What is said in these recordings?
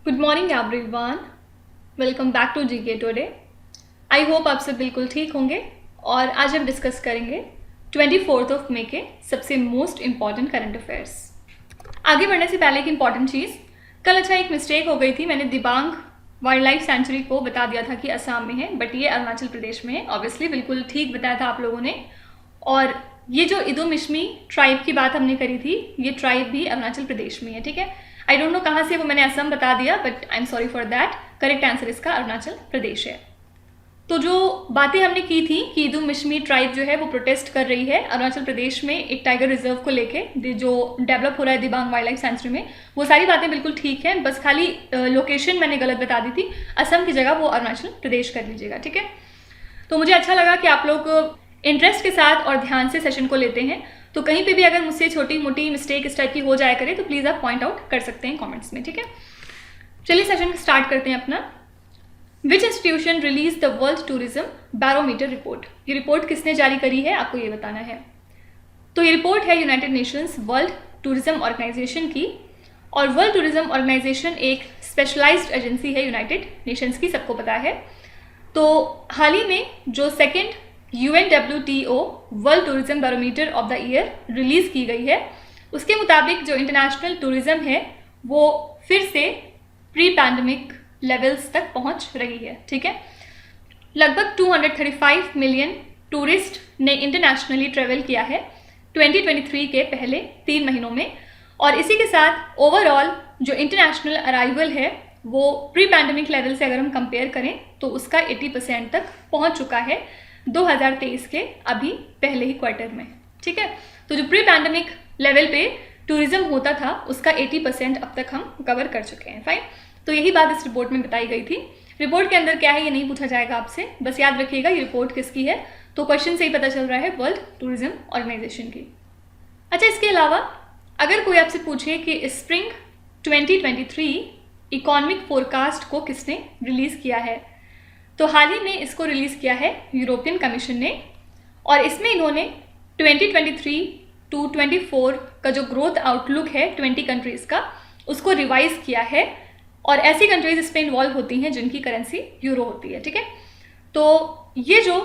Good morning everyone, welcome back to GK today. I hope आप सब बिल्कुल ठीक होंगे और आज हम डिस्कस करेंगे 24 मई के सबसे मोस्ट इम्पॉर्टेंट करंट अफेयर्स। आगे बढ़ने से पहले एक इम्पॉर्टेंट चीज़, कल एक मिस्टेक हो गई थी। मैंने दिबांग वाइल्ड लाइफ सेंचुरी को बता दिया था कि असम में है, बट ये अरुणाचल प्रदेश में है। ऑब्वियसली बिल्कुल ठीक बताया था आप लोगों ने। और ये जो इदुमिश्मी ट्राइब की बात हमने करी थी, ये ट्राइब भी अरुणाचल प्रदेश में है। ठीक है, आई डोंट नो कहाँ से वो मैंने असम बता दिया, but I am sorry for that. Correct answer इसका अरुणाचल प्रदेश है। तो जो बातें हमने की थी कि इदुमिश्मी ट्राइब जो है वो प्रोटेस्ट कर रही है अरुणाचल प्रदेश में एक टाइगर रिजर्व को लेके, जो डेवलप हो रहा है दिबांग वाइल्ड लाइफ सेंचुरी में, वो सारी बातें बिल्कुल ठीक है। बस खाली लोकेशन मैंने गलत बता दी थी, असम की जगह वो अरुणाचल प्रदेश कर लीजिएगा। ठीक है, तो मुझे अच्छा लगा कि आप लोग इंटरेस्ट के साथ और ध्यान से सेशन को लेते हैं। तो कहीं पे भी अगर मुझसे छोटी मोटी मिस्टेक इस टाइप की हो जाया करे तो प्लीज़ आप पॉइंट आउट कर सकते हैं कमेंट्स में। ठीक है, चलिए सेशन स्टार्ट करते हैं अपना। विच institution release the world Tourism barometer report? ये रिपोर्ट किसने जारी करी है, आपको ये बताना है। तो ये रिपोर्ट है United Nations World Tourism Organization की। और वर्ल्ड टूरिज्म ऑर्गेनाइजेशन एक स्पेशलाइज्ड एजेंसी है यूनाइटेड नेशंस की, सबको पता है। तो हाल ही में जो second UNWTO World Tourism barometer of the year release की गई है, उसके मुताबिक जो इंटरनेशनल टूरिज्म है वो फिर से प्री पैंडमिक लेवल्स तक पहुंच रही है। ठीक है, लगभग 235 मिलियन टूरिस्ट ने इंटरनेशनली ट्रेवल किया है 2023 के पहले 3 महीनों में। और इसी के साथ ओवरऑल जो इंटरनेशनल अराइवल है वो प्री पैंडमिक लेवल से अगर हम कंपेयर करें तो उसका 80% तक पहुंच चुका है 2023 के अभी पहले ही क्वार्टर में। ठीक है, तो जो प्री पैंडमिक लेवल पे टूरिज्म होता था उसका 80% अब तक हम कवर कर चुके हैं। फाइन, तो यही बात इस रिपोर्ट में बताई गई थी। रिपोर्ट के अंदर क्या है ये नहीं पूछा जाएगा आपसे, बस याद रखिएगा ये रिपोर्ट किसकी है। तो क्वेश्चन से ही पता चल रहा है, वर्ल्ड टूरिज्म ऑर्गेनाइजेशन की। अच्छा, इसके अलावा अगर कोई आपसे पूछे कि स्प्रिंग 2023 इकोनॉमिक फोरकास्ट को किसने रिलीज़ किया है, तो हाल ही में इसको रिलीज़ किया है यूरोपियन कमीशन ने। और इसमें इन्होंने 2023 to 24 का जो ग्रोथ आउटलुक है 20 कंट्रीज़ का, उसको रिवाइज किया है। और ऐसी कंट्रीज इस पर इन्वॉल्व होती हैं जिनकी करेंसी यूरो होती है। ठीक है, तो ये जो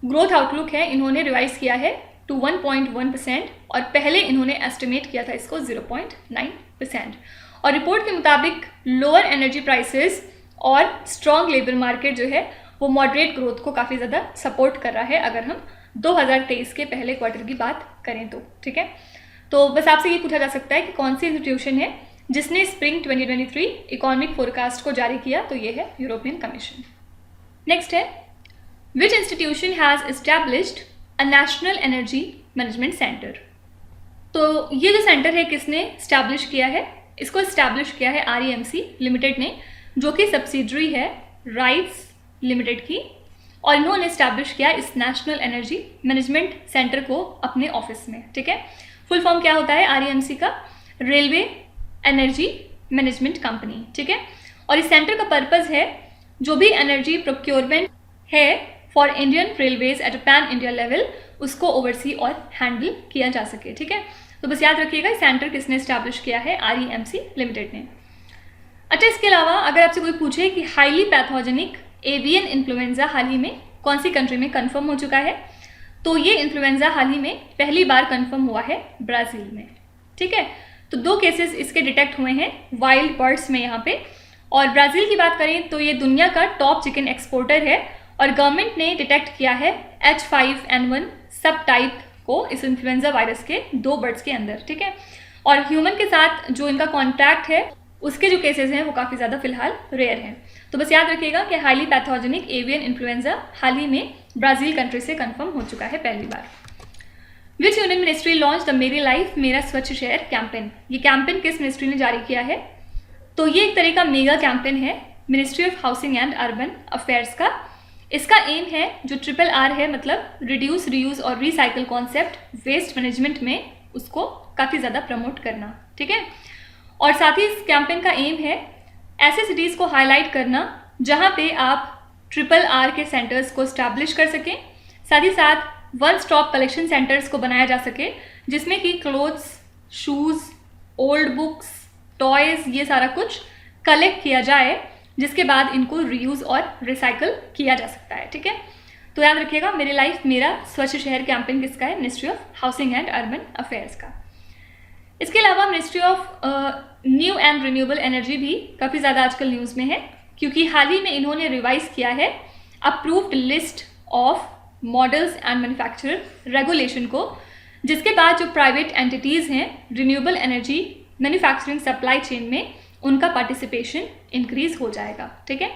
ग्रोथ आउटलुक है इन्होंने रिवाइज किया है टू 1.1%, और पहले इन्होंने एस्टिमेट किया था इसको 0.9%। और रिपोर्ट के मुताबिक लोअर एनर्जी प्राइसेस और स्ट्रॉन्ग लेबर मार्केट जो है वो मॉडरेट ग्रोथ को काफ़ी ज़्यादा सपोर्ट कर रहा है अगर हम 2023 के पहले क्वार्टर की बात करें तो। ठीक है, तो बस आपसे ये पूछा जा सकता है कि कौन सी इंस्टीट्यूशन है जिसने स्प्रिंग 2023 इकोनॉमिक फोरकास्ट को जारी किया, तो ये है यूरोपियन कमीशन। नेक्स्ट है, विच institution has established a national energy management centre? तो ये जो सेंटर है किसने स्टैब्लिश किया है? इसको इस्टेब्लिश किया है REMC लिमिटेड ने, जो कि सब्सिडरी है राइट्स लिमिटेड की। और इन्होंने इस्टेब्लिश किया इस नेशनल एनर्जी मैनेजमेंट सेंटर को अपने ऑफिस में। ठीक है, फुल फॉर्म क्या होता है REMC का? Railway energy management company. ठीक है, और इस सेंटर का पर्पस है जो भी एनर्जी प्रोक्योरमेंट है for Indian railways at a pan India level, उसको ओवरसी और हैंडल किया जा सके। ठीक है, तो बस याद रखिएगा इस सेंटर किसने इस्टेब्लिश किया है? REMC लिमिटेड ने। अच्छा, इसके अलावा अगर आपसे कोई पूछे कि हाईली पैथोजेनिक एवियन इन्फ्लुएंजा हाल ही में कौन सी कंट्री में कंफर्म हो चुका है, तो ये इन्फ्लुएंजा हाल ही में पहली बार कंफर्म हुआ है ब्राज़ील में। ठीक है, तो 2 केसेस इसके डिटेक्ट हुए हैं वाइल्ड बर्ड्स में यहाँ पे। और ब्राज़ील की बात करें तो ये दुनिया का टॉप चिकन एक्सपोर्टर है, और गवर्नमेंट ने डिटेक्ट किया है H5N1 सब टाइप को इस इन्फ्लुएंजा वायरस के 2 बर्ड्स के अंदर। ठीक है, और ह्यूमन के साथ जो इनका कॉन्टैक्ट है उसके जो केसेस हैं वो काफ़ी ज़्यादा फिलहाल रेयर हैं। तो बस याद रखिएगा कि हाईली पैथोजेनिक एवियन इन्फ्लुएंजा हाल ही में ब्राज़ील कंट्री से कंफर्म हो चुका है पहली बार। Which union ministry launch the मेरी लाइफ मेरा स्वच्छ शहर कैंपेन? ये कैंपेन किस मिनिस्ट्री ने जारी किया है? तो ये एक तरह का मेगा कैंपेन है ministry of housing and urban affairs का। इसका एम है जो RRR है, मतलब रिड्यूस, रीयूज और रिसाइकल कॉन्सेप्ट वेस्ट मैनेजमेंट में, उसको काफ़ी ज़्यादा प्रमोट करना। ठीक है, और साथ ही इस कैंपेन का एम है ऐसे सिटीज़ को हाईलाइट करना जहाँ पे आप RRR के सेंटर्स को स्टैब्लिश कर सकें, साथ ही साथ वन स्टॉप कलेक्शन सेंटर्स को बनाया जा सके जिसमें कि clothes, shoes, old books, toys, ये सारा कुछ कलेक्ट किया जाए, जिसके बाद इनको रीयूज़ और रिसाइकल किया जा सकता है। ठीक है, तो याद रखिएगा, मेरी लाइफ मेरा स्वच्छ शहर कैंपेन किसका है? Ministry of housing and urban affairs का। इसके अलावा ministry of new and renewable energy भी काफ़ी ज़्यादा आजकल न्यूज़ में है, क्योंकि हाल ही में इन्होंने रिवाइज किया है approved list of models and manufacturer regulation को, जिसके बाद जो प्राइवेट एंटिटीज़ हैं renewable energy manufacturing supply chain में, उनका पार्टिसिपेशन इंक्रीज हो जाएगा। ठीक है,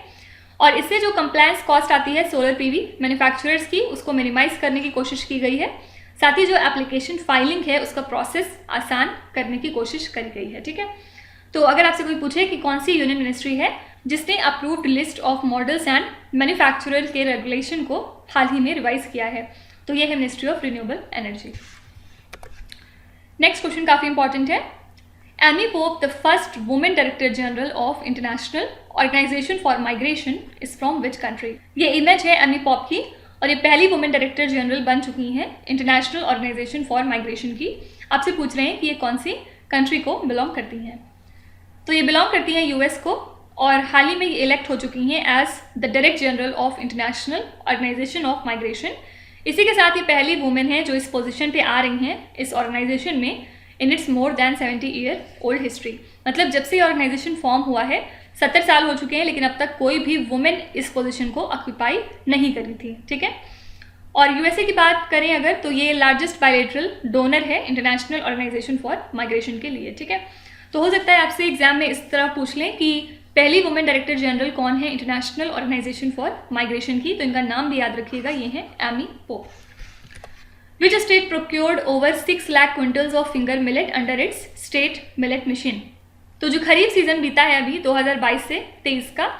और इससे जो कंप्लायंस कॉस्ट आती है सोलर पीवी मैन्युफैक्चरर्स की, उसको मिनिमाइज करने की कोशिश की गई है। साथ ही जो एप्लीकेशन फाइलिंग है उसका प्रोसेस आसान करने की कोशिश करी गई है। ठीक है, तो अगर आपसे कोई पूछे कि कौन सी यूनियन मिनिस्ट्री है जिसने approved list of models and manufacturer के रेगुलेशन को हाल ही में रिवाइज किया है, तो ये है ministry of renewable energy. Next question काफ़ी इंपॉर्टेंट है। Amy Pope, the first women director general of International Organization for Migration, is from which country? ये इमेज है एमी पॉप की, और ये पहली वुमेन डायरेक्टर जनरल बन चुकी हैं इंटरनेशनल ऑर्गेनाइजेशन फॉर माइग्रेशन की। आपसे पूछ रहे हैं कि ये कौन सी कंट्री को बिलोंग करती हैं, तो ये बिलोंग करती हैं यूएस को, और हाल ही में ये इलेक्ट हो चुकी हैं as the director general of International Organization of Migration. इसी के साथ ये पहली वुमेन है जो इस पोजीशन पे आ रही हैं इस ऑर्गेनाइजेशन में in it's more than 70 year old history. मतलब जब से ये ऑर्गेनाइजेशन फॉर्म हुआ है 70 साल हो चुके हैं, लेकिन अब तक कोई भी वुमेन इस पोजीशन को ऑक्यूपाई नहीं करी थी। ठीक है, और यूएसए की बात करें अगर, तो ये लार्जेस्ट बायलैटरल डोनर है इंटरनेशनल ऑर्गेनाइजेशन फॉर माइग्रेशन के लिए। ठीक है, तो हो सकता है आपसे एग्जाम में इस तरह पूछ लें कि पहली वुमेन डायरेक्टर जनरल कौन है इंटरनेशनल ऑर्गेनाइजेशन फॉर माइग्रेशन की, तो इनका नाम भी याद रखिएगा, ये है Amy Pope. Which state procured over 6 lakh quintals of finger millet under its state millet mission? तो जो खरीफ सीजन बीता है अभी 2022 से 23 का,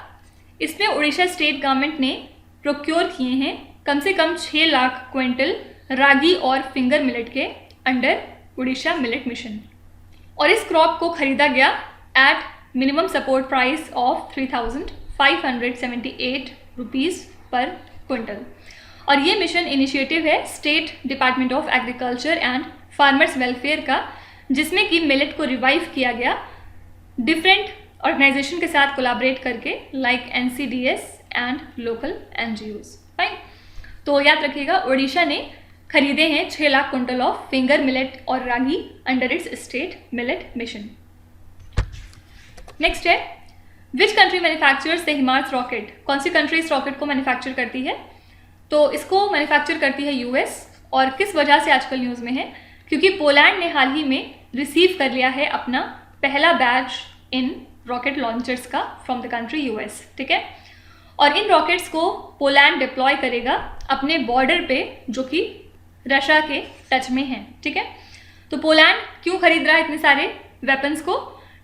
इसमें उड़ीसा स्टेट गवर्नमेंट ने प्रोक्योर किए हैं कम से कम 6 लाख क्विंटल रागी और फिंगर मिलेट के अंडर उड़ीसा मिलेट मिशन, और इस क्रॉप को खरीदा गया at minimum support price of 3,578 rupees पर क्विंटल। और ये मिशन इनिशिएटिव है state department of agriculture and farmers welfare का, जिसमें कि मिलेट को रिवाइव किया गया डिफरेंट ऑर्गेनाइजेशन के साथ कोलैबोरेट करके, like NCDS and local NGOs। Fine, तो याद रखिएगा उड़ीसा ने खरीदे हैं 6 lakh quintal of finger millet और ragi under its state millet mission. Next है, which country manufactures the HIMARS rocket? कौन सी कंट्री इस रॉकेट को मैन्युफैक्चर करती है? तो इसको मैन्युफैक्चर करती है यूएस, और किस वजह से आजकल न्यूज़ में है? क्योंकि पोलैंड ने हाल ही में रिसीव कर लिया है अपना पहला बैच इन रॉकेट लॉन्चर्स का फ्रॉम द कंट्री यूएस। ठीक है, और इन रॉकेट्स को पोलैंड डिप्लॉय करेगा अपने बॉर्डर पे जो कि रशिया के टच में है। ठीक है, तो पोलैंड क्यों खरीद रहा है इतने सारे वेपन्स को?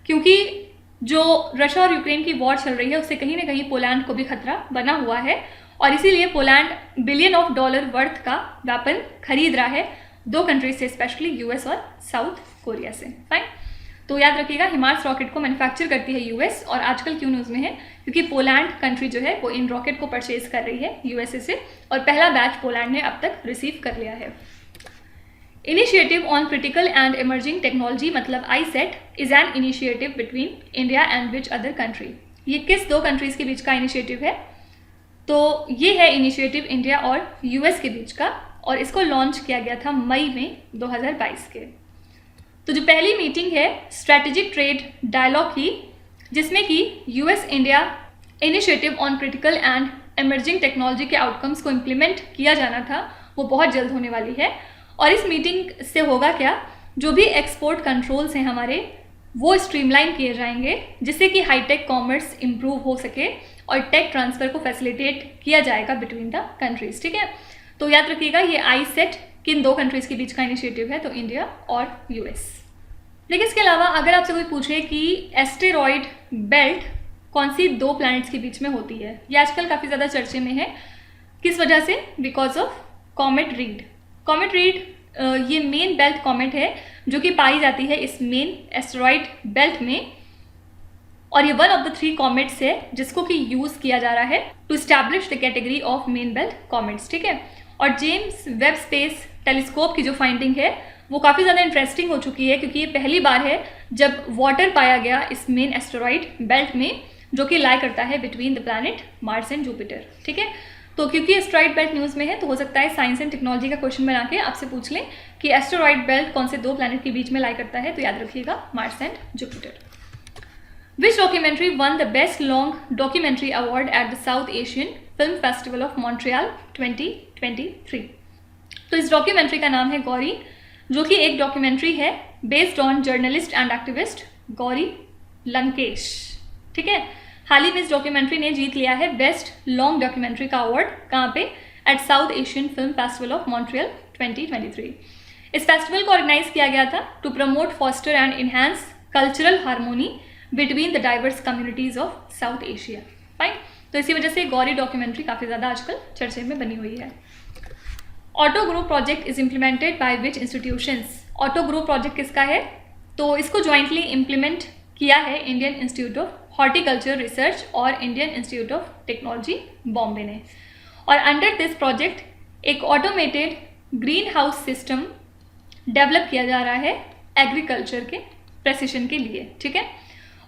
क्योंकि जो रशिया और यूक्रेन की वॉर चल रही है उससे कहीं ना कहीं पोलैंड को भी खतरा बना हुआ है, और इसीलिए Poland billion of dollar worth का वेपन खरीद रहा है दो कंट्रीज से, स्पेशली यूएस और साउथ कोरिया से। फाइन, तो याद रखिएगा हिमार्स रॉकेट को मैन्युफैक्चर करती है यूएस, और आजकल क्यों न्यूज़ में है? क्योंकि पोलैंड कंट्री जो है वो इन रॉकेट को परचेज कर रही है यूएसए से, और पहला बैच पोलैंड ने अब तक रिसीव कर लिया है। Initiative on critical and emerging technology मतलब ICET is an initiative between India and which other country? ये किस दो कंट्रीज के बीच का इनिशिएटिव है? तो ये है इनिशिएटिव इंडिया और यूएस के बीच का, और इसको लॉन्च किया गया था मई में 2022 के। तो जो पहली मीटिंग है स्ट्रैटेजिक ट्रेड डायलॉग की, जिसमें कि US India initiative on critical and emerging technology के आउटकम्स को इम्प्लीमेंट किया जाना था, वो बहुत जल्द होने वाली है। और इस मीटिंग से होगा क्या? जो भी एक्सपोर्ट कंट्रोल्स हैं हमारे, वो स्ट्रीमलाइन किए जाएंगे, जिससे कि हाईटेक कॉमर्स इम्प्रूव हो सके और टेक ट्रांसफ़र को फैसिलिटेट किया जाएगा बिटवीन द कंट्रीज। ठीक है, तो याद रखिएगा ये ICET किन दो कंट्रीज़ के बीच का इनिशिएटिव है? तो इंडिया और यूएस। लेकिन इसके अलावा अगर आपसे कोई पूछे कि एस्टेरॉयड बेल्ट कौन सी दो प्लैनेट्स के बीच में होती है, ये आजकल काफ़ी ज़्यादा चर्चे में है। किस वजह से? Because of comet read. Comet read ये मेन बेल्ट कॉमेट है जो कि पाई जाती है इस मेन एस्टेरॉयड बेल्ट में, और ये वन ऑफ द 3 कॉमेट्स है जिसको कि यूज़ किया जा रहा है to establish the category of main belt comets. ठीक है, और जेम्स वेब स्पेस टेलीस्कोप की जो फाइंडिंग है वो काफ़ी ज़्यादा इंटरेस्टिंग हो चुकी है, क्योंकि ये पहली बार है जब वाटर पाया गया इस मेन एस्टेरॉइड बेल्ट में, जो कि लाई करता है between the planet Mars and Jupiter. ठीक है, तो क्योंकि एस्टेरॉइड बेल्ट न्यूज़ में है तो हो सकता है साइंस एंड टेक्नोलॉजी का क्वेश्चन बना के आपसे पूछ लें कि एस्टेरॉइड बेल्ट कौन से 2 प्लैनेट के बीच में लाई करता है, तो याद रखिएगा Mars and Jupiter. Which documentary won the Best Long Documentary Award at the South Asian Film Festival of Montreal 2023? तो इस डॉक्यूमेंट्री का नाम है गौरी, जो कि एक डॉक्यूमेंट्री है based on journalist and activist Gauri Lankesh. ठीक है, हाल ही में इस डॉक्यूमेंट्री ने जीत लिया है बेस्ट लॉन्ग डॉक्यूमेंट्री का अवार्ड। कहाँ पे? At South Asian Film Festival of Montreal 2023। इस फेस्टिवल को ऑर्गेनाइज किया गया था to promote, foster and enhance cultural harmony between the diverse communities of South Asia. Fine, तो इसी वजह से गौरी डॉक्यूमेंट्री काफ़ी ज़्यादा आजकल चर्चे में बनी हुई है। Auto grow project is implemented by which institutions? Auto grow project किसका है? तो इसको ज्वाइंटली इम्प्लीमेंट किया है Indian Institute of Horticulture Research और Indian Institute of Technology Bombay ने। और अंडर दिस प्रोजेक्ट एक automated green house system develop किया जा रहा है एग्रीकल्चर के प्रेसिशन के लिए। ठीक है,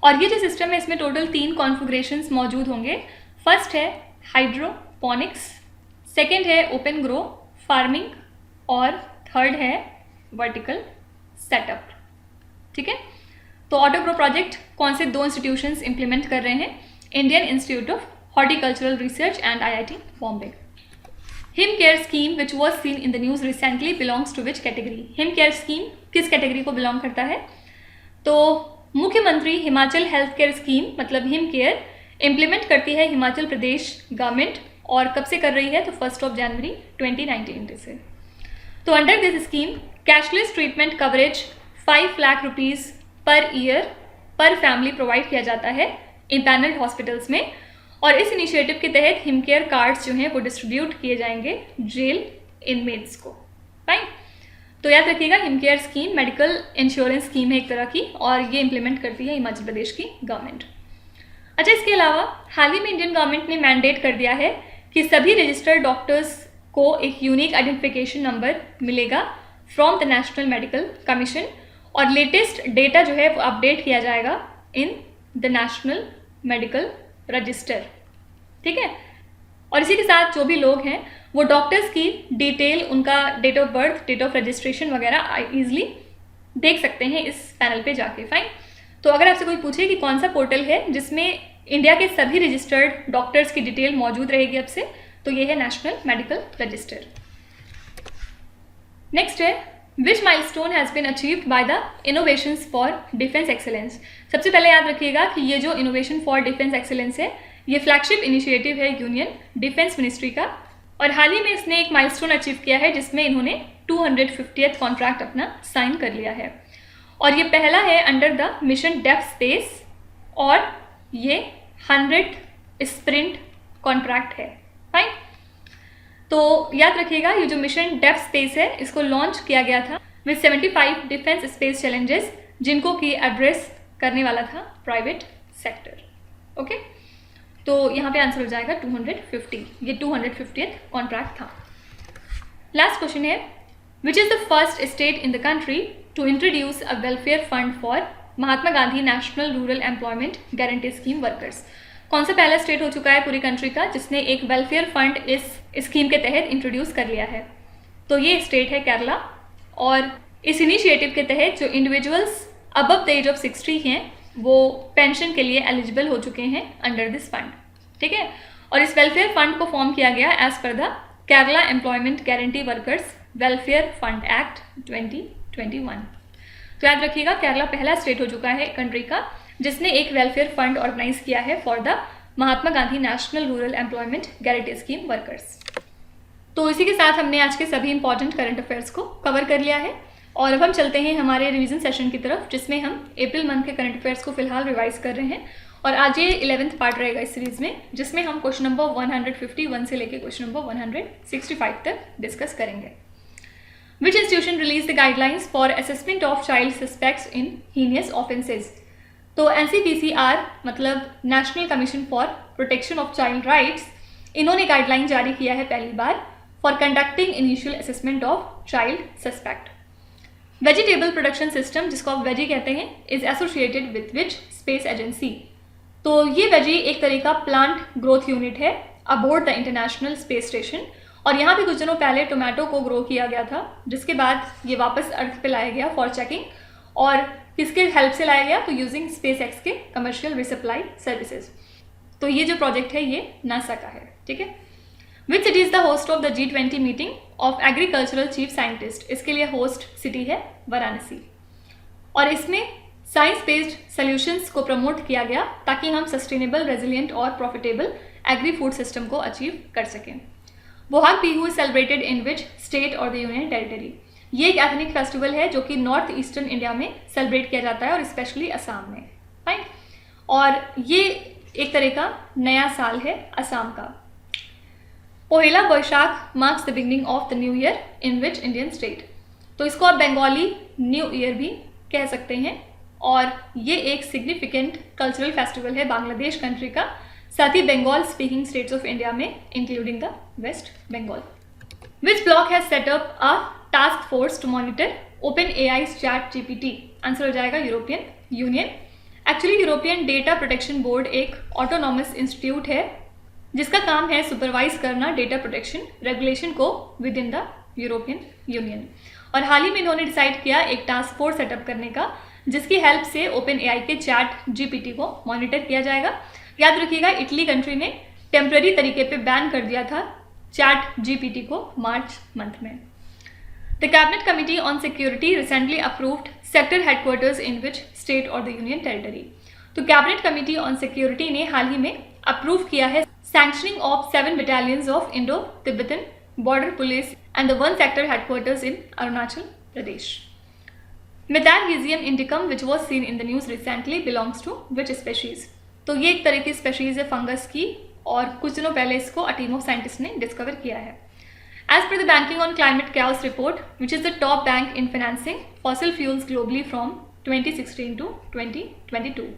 और ये जो सिस्टम है इसमें टोटल 3 कॉन्फ़िगरेशंस मौजूद होंगे। फर्स्ट है हाइड्रोपोनिक्स, सेकेंड है ओपन ग्रो फार्मिंग और थर्ड है वर्टिकल सेटअप। ठीक है, तो ऑटो ग्रो प्रोजेक्ट कौन से 2 इंस्टीट्यूशंस इंप्लीमेंट कर रहे हैं? Indian Institute of Horticultural Research and IIT Bombay. Him care scheme which was seen in the news recently belongs to which category? Him care scheme किस कैटेगरी को बिलोंग करता है? तो मुख्यमंत्री हिमाचल हेल्थ केयर स्कीम मतलब हिम केयर इम्प्लीमेंट करती है हिमाचल प्रदेश गवर्नमेंट, और कब से कर रही है? तो 1 जनवरी 2019 से। तो under this scheme cashless treatment coverage 5 lakh rupees per year पर फैमिली प्रोवाइड किया जाता है इम्पैनल्ड हॉस्पिटल्स में, और इस इनिशिएटिव के तहत हिम केयर कार्ड्स जो हैं वो डिस्ट्रीब्यूट किए जाएंगे जेल इनमेट्स को। फाइन, तो याद रखिएगा him care scheme medical insurance scheme है एक तरह की, और ये इंप्लीमेंट करती है हिमाचल प्रदेश की गवर्नमेंट। अच्छा, इसके अलावा हाल ही में इंडियन गवर्नमेंट ने मैंडेट कर दिया है कि सभी रजिस्टर्ड डॉक्टर्स को एक यूनिक आइडेंटिफिकेशन नंबर मिलेगा from the national medical commission, और लेटेस्ट डेटा जो है वो अपडेट किया जाएगा in the national medical register. ठीक है, और इसी के साथ जो भी लोग हैं वो डॉक्टर्स की डिटेल, उनका date of birth, date of registration वगैरह ईजिली देख सकते हैं इस पैनल पे जाके। फाइन, तो अगर आपसे कोई पूछे कि कौन सा पोर्टल है जिसमें इंडिया के सभी रजिस्टर्ड डॉक्टर्स की डिटेल मौजूद रहेगी अब से, तो ये है नेशनल मेडिकल रजिस्टर। नेक्स्ट है which milestone has been achieved by the Innovations for Defence Excellence? सबसे पहले याद रखिएगा कि ये जो इनोवेशन फॉर डिफेंस एक्सेलेंस है ये फ्लैगशिप इनिशिएटिव है यूनियन डिफेंस मिनिस्ट्री का, और हाल ही में इसने एक माइलस्टोन अचीव किया है जिसमें इन्होंने 250th कॉन्ट्रैक्ट अपना साइन कर लिया है, और ये पहला है under the mission depth space, और ये 100 स्प्रिंट कॉन्ट्रैक्ट है। फाइन, तो याद रखिएगा ये जो मिशन डेप्थ स्पेस है इसको लॉन्च किया गया था विद 75 डिफेंस स्पेस चैलेंजेस, जिनको कि एड्रेस करने वाला था प्राइवेट सेक्टर। ओके, तो यहाँ पे आंसर हो जाएगा 250, ये 250th कॉन्ट्रैक्ट था। लास्ट क्वेश्चन है which is the first state in the country to introduce a welfare fund for Mahatma Gandhi national rural employment guarantee scheme workers? कौन सा पहला स्टेट हो चुका है पूरी कंट्री का जिसने एक वेलफेयर फंड इस स्कीम के तहत इंट्रोड्यूस कर लिया है? तो ये स्टेट है केरला, और इस इनिशिएटिव के तहत जो individuals above the age of 60 हैं वो पेंशन के लिए एलिजिबल हो चुके हैं अंडर दिस फंड। ठीक है, और इस वेलफेयर फंड को फॉर्म किया गया as per the Kerala employment guarantee workers welfare fund act 2021। तो याद रखिएगा केरला पहला स्टेट हो चुका है कंट्री का जिसने एक वेलफेयर फंड ऑर्गेनाइज किया है for the Mahatma Gandhi national rural employment guarantee scheme workers. तो इसी के साथ हमने आज के सभी इंपॉर्टेंट करंट अफेयर्स को कवर कर लिया है, और अब हम चलते हैं हमारे रिवीजन सेशन की तरफ जिसमें हम अप्रैल मंथ के करंट अफेयर्स को फिलहाल रिवाइज कर रहे हैं, और आज ये 11th पार्ट रहेगा इस सीरीज में जिसमें हम क्वेश्चन नंबर 151 से लेकर क्वेश्चन नंबर 165 तक डिस्कस करेंगे। Which institution release the guidelines for assessment of child suspects in heinous offences? तो NCPCR मतलब National Commission for Protection of Child Rights, इन्होंने गाइडलाइन जारी किया है पहली बार for conducting initial assessment of child suspect. Vegetable production system, जिसको आप वेजी कहते हैं, is associated with which space agency. तो ये वेजी एक तरह का प्लांट ग्रोथ यूनिट है aboard the International Space station, और यहाँ पे कुछ दिनों पहले टोमेटो को ग्रो किया गया था, जिसके बाद ये वापस अर्थ पे लाया गया फॉर चेकिंग। और किसके हेल्प से लाया गया? तो यूजिंग स्पेस एक्स के कमर्शियल रिसप्लाई सर्विसेज। तो ये जो प्रोजेक्ट है ये नासा का है, ठीक है। विच city is the host of the G20 meeting of agricultural chief scientist? इसके लिए होस्ट सिटी है वाराणसी। और इसमें साइंस बेस्ड सॉल्यूशंस को प्रमोट किया गया ताकि हम सस्टेनेबल, रेजिलिएंट और प्रॉफिटेबल एग्री फूड सिस्टम को अचीव कर सकें। Bohag Bihu celebrated in which state और द यूनियन टेरिटरी? ये एक एथनिक फेस्टिवल है जो कि नॉर्थ ईस्टर्न इंडिया में सेलिब्रेट किया जाता है और स्पेशली असम में, फाइन। और ये एक तरह का नया साल है असम का। Pohela Boishakh marks the beginning of the new year in which Indian state? तो इसको आप बंगाली न्यू ईयर भी कह सकते हैं, और ये एक सिग्निफिकेंट कल्चरल फेस्टिवल है बांग्लादेश कंट्री का, साथ ही Bengal speaking states of India में including the West Bengal. Which bloc has set up a task force to monitor OpenAI's ChatGPT? Answer हो जाएगा European Union. Actually European Data Protection Board एक autonomous institute है जिसका काम है सुपरवाइज करना data protection regulation को within the European Union. और हाल ही में इन्होंने डिसाइड किया एक टास्क फोर्स सेटअप करने का, जिसकी हेल्प से ओपन एआई के ChatGPT को मॉनिटर किया जाएगा। याद रखिएगा, इटली कंट्री ने टेम्पररी तरीके पे बैन कर दिया था ChatGPT को मार्च मंथ में। The cabinet committee on security recently approved sector headquarters in which state और द यूनियन टेरिटरी? तो कैबिनेट कमिटी ऑन सिक्योरिटी ने हाल ही में अप्रूव किया है sanctioning of 7 battalions of Indo Tibetan border police and the 1 sector headquarters in Arunachal Pradesh. Metarhizium indicum which was seen in the news recently belongs to which species? तो ये एक तरह की स्पेशीज है फंगस की, और कुछ दिनों पहले इसको अ टीम ऑफ साइंटिस्ट ने डिस्कवर किया है। As per the banking on climate chaos report which is the top bank in financing fossil fuels globally from 2016 to 2022।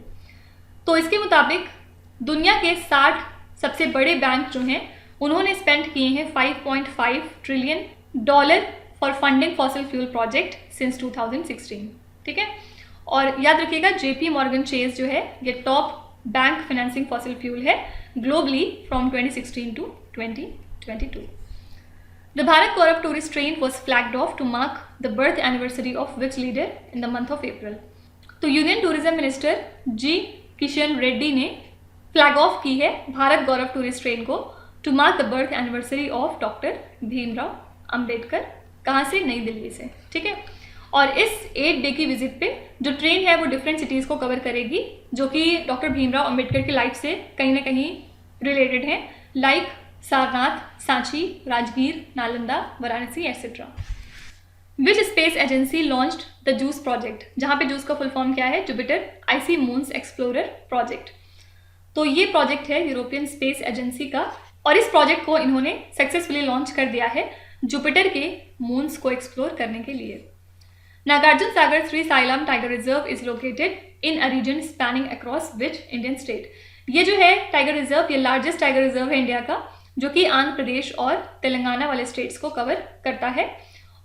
तो इसके मुताबिक दुनिया के 60 सबसे बड़े बैंक जो हैं उन्होंने स्पेंड किए हैं $5.5 trillion for funding fossil fuel project since 2016, ठीक है। और याद रखिएगा JP Morgan Chase जो है ये top bank financing fossil fuel है globally from 2016 to 2022। The Bharat Gaurav tourist train was flagged off to mark the birth anniversary of which leader in the month of April? तो union tourism minister G Kishan Reddy ने flag off की है Bharat Gaurav tourist train को to mark the birth anniversary of doctor Bhimrao Ambedkar. कहाँ से? नई दिल्ली से, ठीक है। और इस 8 डे की विजिट पे जो ट्रेन है वो डिफरेंट सिटीज़ को कवर करेगी जो कि डॉक्टर भीमराव अंबेडकर की लाइफ से कहीं ना कहीं रिलेटेड हैं, like Sarnath, Sanchi, Rajgir, Nalanda, Varanasi etcetera. Which space agency launched the juice project? जहाँ पे जूस का फुल फॉर्म क्या है? Jupiter IC moons explorer project. तो ये प्रोजेक्ट है यूरोपियन स्पेस एजेंसी का, और इस प्रोजेक्ट को इन्होंने सक्सेसफुली लॉन्च कर दिया है जुपिटर के मून्स को एक्सप्लोर करने के लिए। Nagarjuna Sagar Srisailam tiger reserve is located in a region spanning across which Indian state? ये जो है टाइगर रिजर्व, ये लार्जेस्ट टाइगर रिजर्व है इंडिया का, जो कि आंध्र प्रदेश और तेलंगाना वाले स्टेट्स को कवर करता है।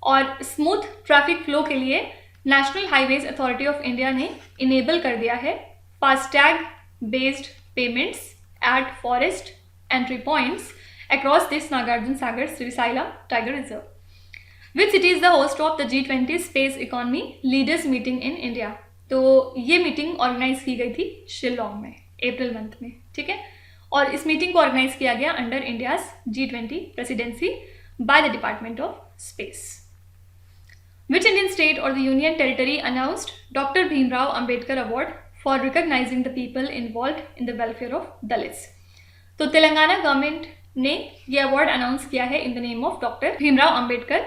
और स्मूथ ट्रैफिक फ्लो के लिए National Highways Authority of India ने इनेबल कर दिया है FASTag based payments at forest entry points across this Nagarjuna Sagar Srisailam tiger reserve. Which city is the host of the G20 space economy leaders meeting in India? तो ये meeting organise की गई थी शिलोंग में अप्रैल मंथ में, ठीक है। और इस मीटिंग को ऑर्गेनाइज किया गया under India's G20 presidency by the department of space. Which Indian state or the union territory announced Dr. Bhimrao Ambedkar Award for recognizing the people involved in the welfare of Dalits? तो Telangana government ने ये award announce किया है in the name of doctor Bhimrao Ambedkar,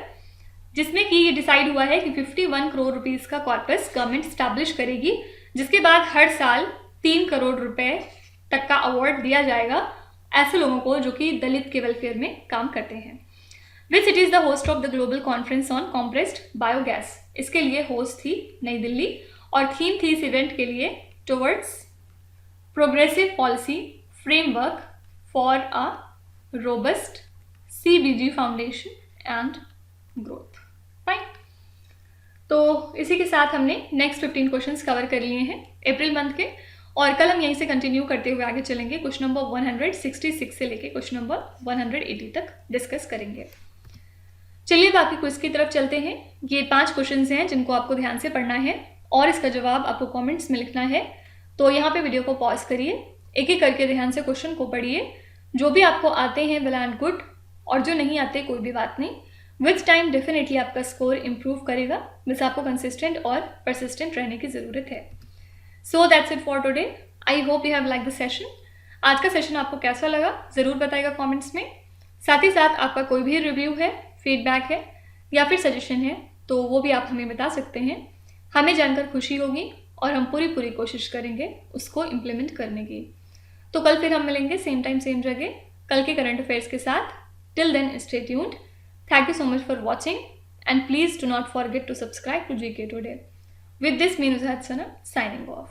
जिसमें कि ये decide हुआ है कि 51 करोड़ रुपीस का कॉर्पस गवर्नमेंट स्टैब्लिश करेगी, जिसके बाद हर साल 3 करोड़ रुपए तक का अवार्ड दिया जाएगा ऐसे लोगों को जो कि दलित के वेलफेयर में काम करते हैं। विच city is the host of the global conference on compressed biogas? इसके लिए होस्ट थी नई दिल्ली, और थीम थी इस इवेंट के लिए towards progressive policy framework for a robust CBG foundation and growth, fine. तो इसी के साथ हमने नेक्स्ट 15 क्वेश्चंस कवर कर लिए हैं अप्रैल मंथ के, और कल हम यहीं से कंटिन्यू करते हुए आगे चलेंगे। क्वेश्चन नंबर 166 से लेके क्वेश्चन नंबर 180 तक डिस्कस करेंगे। चलिए बाकी क्विज की तरफ चलते हैं। ये 5 क्वेश्चंस हैं जिनको आपको ध्यान से पढ़ना है और इसका जवाब आपको कमेंट्स में लिखना है। तो यहाँ पे वीडियो को पॉज करिए, एक एक करके ध्यान से क्वेश्चन को पढ़िए। जो भी आपको आते हैं वेल एंड गुड, और जो नहीं आते कोई भी बात नहीं। विथ टाइम डेफिनेटली आपका स्कोर इंप्रूव करेगा, बस आपको कंसिस्टेंट और परसिस्टेंट रहने की ज़रूरत है। So that's it for today. I hope you have like the session. आज का सेशन आपको कैसा लगा ज़रूर बताइएगा कमेंट्स में। साथ ही साथ आपका कोई भी रिव्यू है, फीडबैक है या फिर सजेशन है तो वो भी आप हमें बता सकते हैं। हमें जानकर खुशी होगी और हम पूरी कोशिश करेंगे उसको इम्प्लीमेंट करने की। तो कल फिर हम मिलेंगे सेम टाइम सेम जगह कल के करंट अफेयर्स के साथ। Till then stay tuned. Thank you so much for watching, and please do not forget to subscribe to GK Today. With this, me Nuzhat Sana signing off.